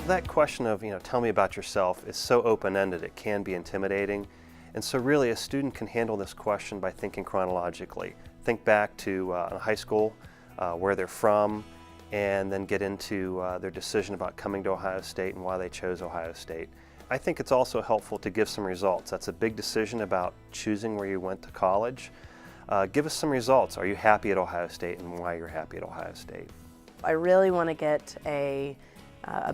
That question of, tell me about yourself is so open-ended it can be intimidating. And so really a student can handle this question by thinking chronologically. Think back to high school, where they're from, and then get into their decision about coming to Ohio State and why they chose Ohio State. I think it's also helpful to give some results. That's a big decision about choosing where you went to college. Give us some results. Are you happy at Ohio State and why you're happy at Ohio State? I really want to get a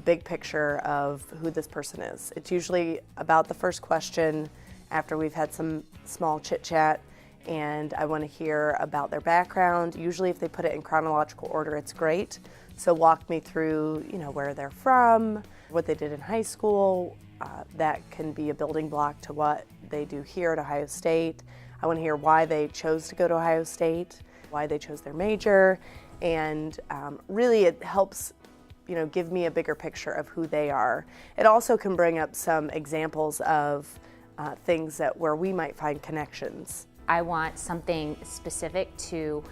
big picture of who this person is. It's usually about the first question after we've had some small chit chat, and I want to hear about their background. Usually if they put it in chronological order, it's great. So walk me through, where they're from, what they did in high school. That can be a building block to what they do here at Ohio State. I want to hear why they chose to go to Ohio State, why they chose their major, and really it helps give me a bigger picture of who they are. It also can bring up some examples of things where we might find connections. I want something specific to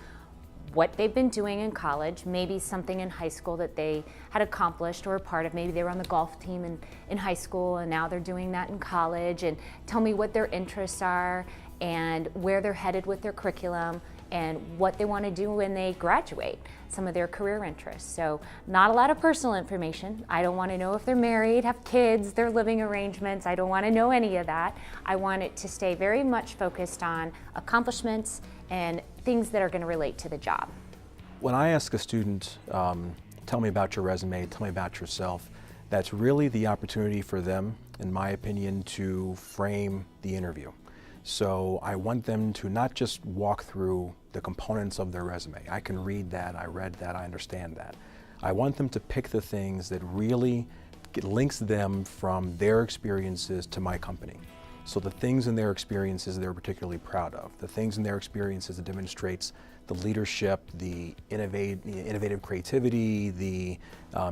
what they've been doing in college, maybe something in high school that they had accomplished or a part of. Maybe they were on the golf team in high school and now they're doing that in college, and tell me what their interests are and where they're headed with their curriculum and what they want to do when they graduate, some of their career interests. So not a lot of personal information. I don't want to know if they're married, have kids, their living arrangements. I don't want to know any of that. I want it to stay very much focused on accomplishments and things that are going to relate to the job. When I ask a student, tell me about your resume, tell me about yourself, that's really the opportunity for them, in my opinion, to frame the interview. So I want them to not just walk through the components of their resume. I can read that, I read that, I understand that. I want them to pick the things that really links them from their experiences to my company. So the things in their experiences they're particularly proud of, the things in their experiences that demonstrates the leadership, the innovative creativity, the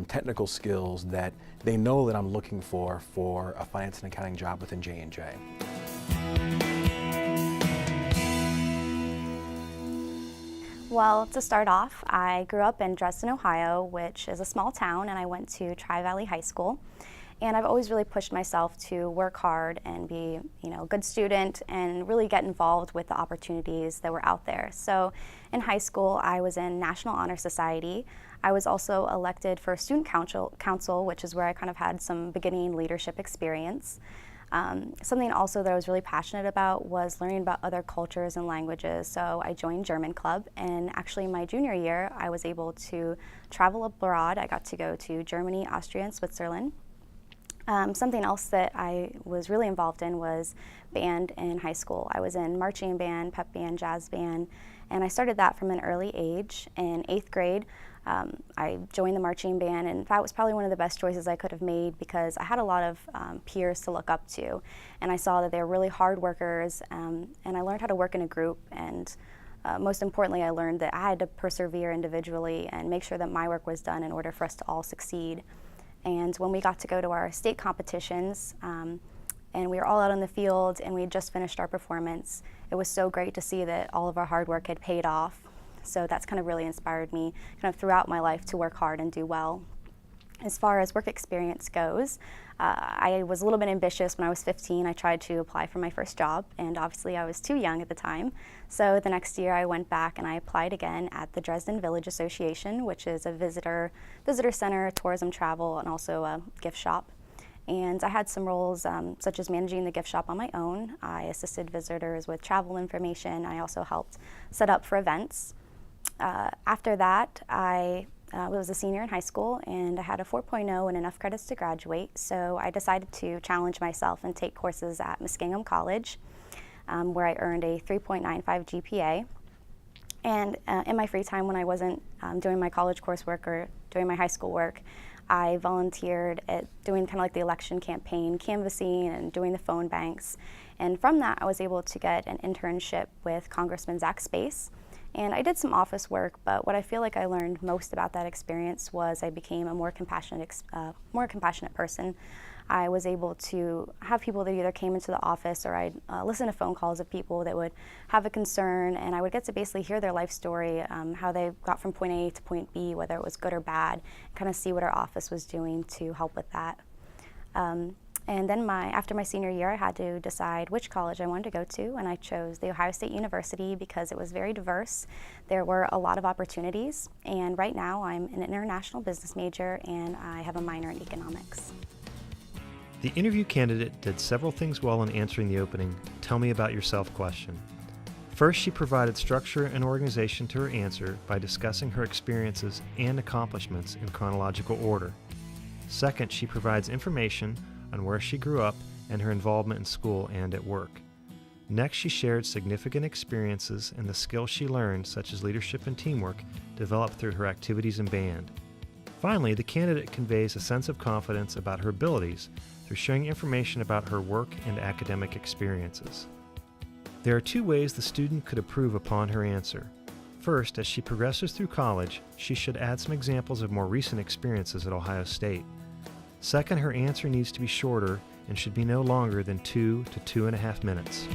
technical skills that they know that I'm looking for a finance and accounting job within J&J. Well, to start off, I grew up in Dresden, Ohio, which is a small town, and I went to Tri-Valley High School. And I've always really pushed myself to work hard and be, a good student and really get involved with the opportunities that were out there. So in high school, I was in National Honor Society. I was also elected for Student Council, which is where I kind of had some beginning leadership experience. Something also that I was really passionate about was learning about other cultures and languages, so I joined German Club, and actually my junior year I was able to travel abroad. I got to go to Germany, Austria, and Switzerland. Something else that I was really involved in was band in high school. I was in marching band, pep band, jazz band, and I started that from an early age. In 8th grade, I joined the marching band, and that was probably one of the best choices I could have made because I had a lot of peers to look up to, and I saw that they were really hard workers, and I learned how to work in a group, and most importantly, I learned that I had to persevere individually and make sure that my work was done in order for us to all succeed. And when we got to go to our state competitions, and we were all out on the field and we had just finished our performance, it was so great to see that all of our hard work had paid off. So that's kind of really inspired me kind of throughout my life to work hard and do well. As far as work experience goes, I was a little bit ambitious. When I was 15, I tried to apply for my first job, and obviously I was too young at the time. So the next year I went back and I applied again at the Dresden Village Association, which is a visitor center, tourism travel, and also a gift shop. And I had some roles such as managing the gift shop on my own. I assisted visitors with travel information. I also helped set up for events. After that, I was a senior in high school, and I had a 4.0 and enough credits to graduate, so I decided to challenge myself and take courses at Muskingum College, where I earned a 3.95 GPA. And in my free time, when I wasn't doing my college coursework or doing my high school work, I volunteered at doing kind of like the election campaign, canvassing and doing the phone banks. And from that, I was able to get an internship with Congressman Zach Space. And I did some office work, but what I feel like I learned most about that experience was I became a more compassionate person. I was able to have people that either came into the office or I'd listen to phone calls of people that would have a concern, and I would get to basically hear their life story, how they got from point A to point B, whether it was good or bad, kind of see what our office was doing to help with that. And then after my senior year, I had to decide which college I wanted to go to, and I chose The Ohio State University because it was very diverse. There were a lot of opportunities, and right now I'm an international business major and I have a minor in economics. The interview candidate did several things well in answering the opening "Tell me about yourself" question. First, she provided structure and organization to her answer by discussing her experiences and accomplishments in chronological order. Second, she provides information on where she grew up and her involvement in school and at work. Next, she shared significant experiences and the skills she learned, such as leadership and teamwork, developed through her activities in band. Finally, the candidate conveys a sense of confidence about her abilities through sharing information about her work and academic experiences. There are two ways the student could improve upon her answer. First, as she progresses through college, she should add some examples of more recent experiences at Ohio State. Second, her answer needs to be shorter and should be no longer than 2 to 2.5 minutes.